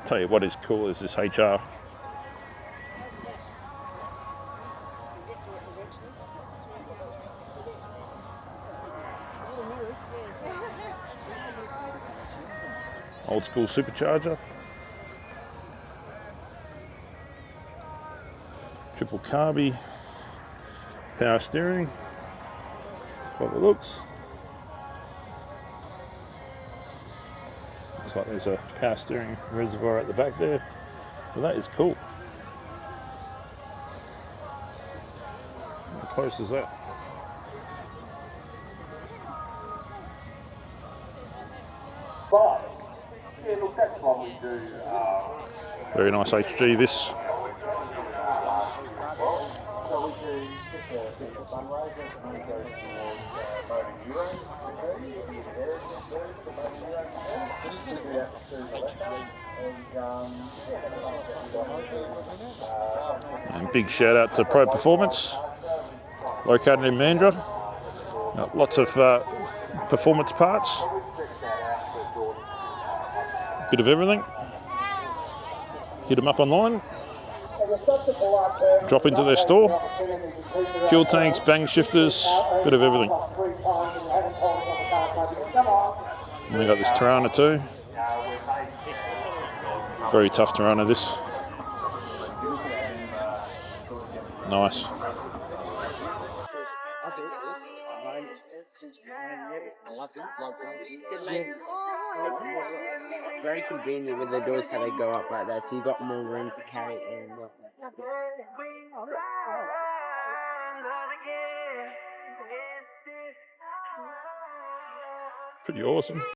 Tell you what is cool is this HR. Old school supercharger. Triple carby. Power steering. What it looks. Looks like there's a power steering reservoir at the back there. Well, that is cool. How close is that? Yeah, look, that's what we do. Very nice HG this. So we do just a simple fundraiser and we go towards Mandurah. And big shout out to Pro Performance, located in Mandurah. Lots of performance parts. Bit of everything. Hit them up online. Drop into their store. Fuel tanks, bang shifters, bit of everything. And we got this Tirana too. Very tough Tirana this. Nice. It's very convenient with the doors how they go up like that, so you got more room to carry it in. Pretty awesome.